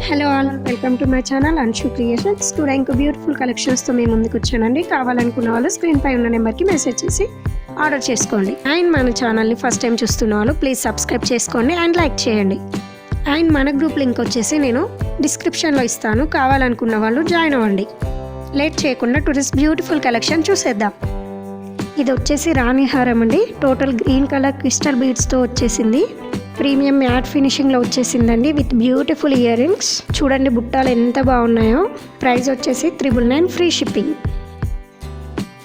Hello all, welcome to my channel Anshu creations. Today ఇంకో beautiful కలెక్షన్స్తో మేము ముందుకు వచ్చానండి. కావాలనుకున్న వాళ్ళు స్క్రీన్ పై ఉన్న నెంబర్కి మెసేజ్ చేసి ఆర్డర్ చేసుకోండి. అండ్ మన ఛానల్ని ఫస్ట్ టైం చూస్తున్న వాళ్ళు ప్లీజ్ సబ్స్క్రైబ్ చేసుకోండి అండ్ లైక్ చేయండి. అండ్ మన గ్రూప్ లింక్ వచ్చేసి నేను డిస్క్రిప్షన్లో ఇస్తాను, కావాలనుకున్న వాళ్ళు జాయిన్ అవ్వండి. లేట్ చేయకుండా టుడేస్ బ్యూటిఫుల్ కలెక్షన్ చూసేద్దాం. ఇది వచ్చేసి రాణి హారం అండి. టోటల్ గ్రీన్ కలర్ క్రిస్టల్ బీడ్స్తో వచ్చేసింది. ప్రీమియం మ్యాట్ ఫినిషింగ్లో వచ్చేసిందండి విత్ బ్యూటిఫుల్ ఇయర్ రింగ్స్. చూడండి బుట్టాలు ఎంత బాగున్నాయో. ప్రైస్ వచ్చేసి 999 free shipping.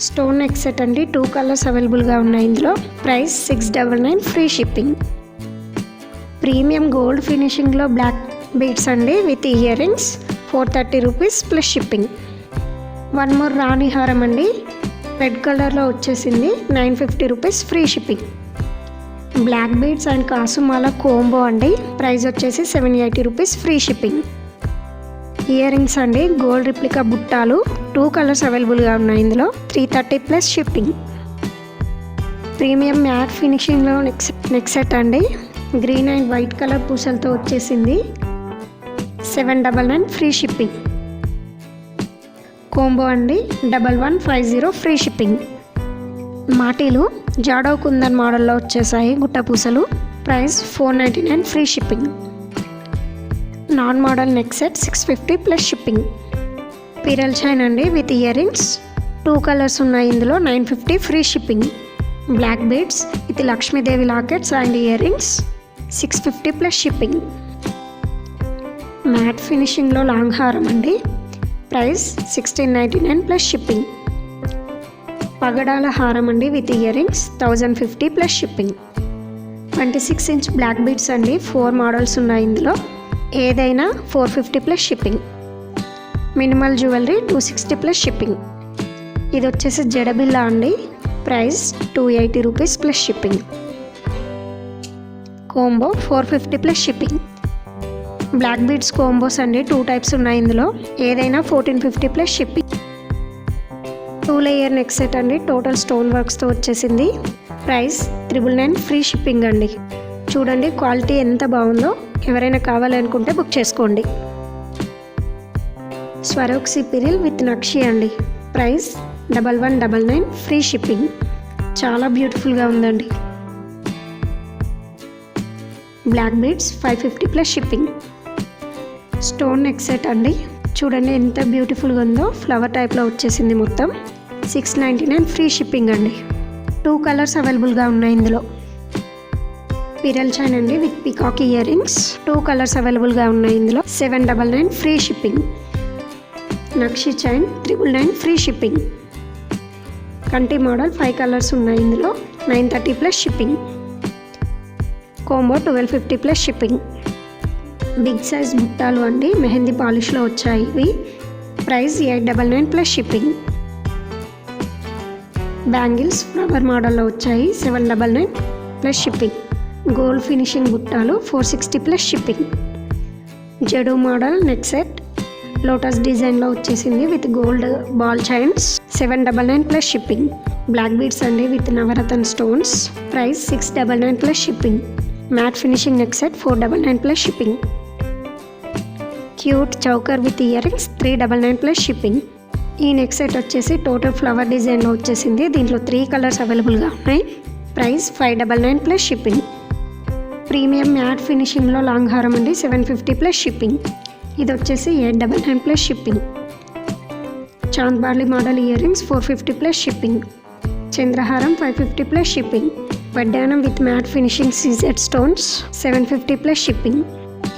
Stone neck set అండి. 2 కలర్స్ అవైలబుల్గా ఉన్నాయి ఇందులో. Price 699 free shipping. Premium gold ఫినిషింగ్లో బ్లాక్ బీడ్స్ అండి with earrings. 430 rupees plus shipping. One more రాణి హారం అండి. రెడ్ కలర్లో వచ్చేసింది. 950 rupees free shipping. Black beads and కాసుమాల కోంబో అండి. ప్రైస్ వచ్చేసి 780 rupees free shipping. Earrings అండి. గోల్డ్ రిప్లికా బుట్టాలు 2 కలర్స్ అవైలబుల్గా ఉన్నాయి ఇందులో. 330 ప్లస్ షిప్పింగ్. ప్రీమియం మ్యాట్ ఫినిషింగ్లో నెక్ సెట్ అండి. గ్రీన్ అండ్ వైట్ కలర్ పూసలతో వచ్చేసింది. 799 ఫ్రీ షిప్పింగ్. కోంబో అండి. 1150 ఫ్రీ షిప్పింగ్. మాటీలు జాడో కుందన్ మోడల్లో వచ్చేసాయి గుట్ట పూసలు. Price 499 free shipping. నాన్ model neck set 650 plus shipping. Pearl chain అండి విత్ ఇయర్ రింగ్స్. 2 కలర్స్ ఉన్నాయి ఇందులో. 950 ఫ్రీ shipping. Black beads with Lakshmidevi lockets and earrings. 650 plus shipping. Matte ఫినిషింగ్లో లాంగ్ హారం అండి. Price 1699 plus shipping. పగడాల హారం అండి with earrings. 1050 plus shipping. 26 inch black beads అండి. 4 మోడల్స్ ఉన్నాయి ఇందులో. ఏదైనా 450 plus shipping. Minimal jewellery 260 plus shipping. ఇది వచ్చేసి జడబిల్లా అండి. Price 280 rupees plus shipping. Combo 450 plus shipping. Black beads combos అండి. 2 టైప్స్ ఉన్నాయి ఇందులో. ఏదైనా 1450 ప్లస్ షిప్పింగ్. 2 లేయర్ నెక్ సెట్ అండి. టోటల్ స్టోన్ వర్క్స్తో వచ్చేసింది. ప్రైస్ 999 ఫ్రీ షిప్పింగ్ అండి. చూడండి క్వాలిటీ ఎంత బాగుందో. ఎవరైనా కావాలనుకుంటే బుక్ చేసుకోండి. స్వరోక్సి పిరిల్ విత్ నక్షి అండి. Price 1199 free shipping. చాలా బ్యూటిఫుల్గా ఉందండి. Black beads 550 plus shipping. Stone neck set అండి. చూడండి ఎంత బ్యూటిఫుల్గా ఉందో. ఫ్లవర్ టైప్లో వచ్చేసింది మొత్తం. 699 ఫ్రీ షిప్పింగ్ అండి. 2 కలర్స్ అవైలబుల్గా ఉన్నాయి ఇందులో. పిరల్ చైన్ అండి with peacock earrings. 2 colours అవైలబుల్గా ఉన్నాయి ఇందులో. 799 ఫ్రీ షిప్పింగ్. నక్షి చైన్ 999 ఫ్రీ షిప్పింగ్. కంటి మోడల్ 5 కలర్స్ ఉన్నాయి ఇందులో. 930 plus shipping. Combo 1250 plus shipping. Big size బుట్టాలు అండి. మెహందీ పాలిష్లో వచ్చాయి ఇవి. Price 899 plus shipping. Bangles flower మోడల్లో వచ్చాయి. 799 ప్లస్ షిప్పింగ్. గోల్డ్ ఫినిషింగ్ బుట్టాలు 460 ప్లస్ షిప్పింగ్. జడు మోడల్ నెక్ సెట్ లోటస్ డిజైన్లో వచ్చేసింది with gold ball chains. 799 plus shipping. Black beads అండి విత్ నవరత్న stones. Price 699 plus shipping. Matte finishing neck set 499 plus shipping. Cute choker with earrings 399 plus shipping. ఈ neck set వచ్చేసి total flower డిజైన్లో వచ్చేసింది. దీంట్లో 3 colours అవైలబుల్గా ఉన్నాయి. Price 599 plus shipping. Premium matte ఫినిషింగ్లో లాంగ్ హారం అండి. 750 ప్లస్ షిప్పింగ్. ఇది వచ్చేసి 899 ప్లస్ షిప్పింగ్. చాంద్ బార్లీ model earrings 450 plus shipping. చంద్రహారం 550 plus shipping. వడ్డానం with matte finishing CZ stones 750 plus shipping.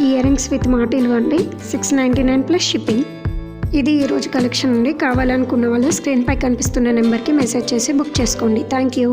Earrings with మాటీలు అండి. 699 ప్లస్ షిప్పింగ్. ఇది ఈరోజు కలెక్షన్ అండి. కావాలనుకున్న వాళ్ళు స్క్రీన్ పై కనిపిస్తున్న నెంబర్కి మెసేజ్ చేసి బుక్ చేసుకోండి. Thank you.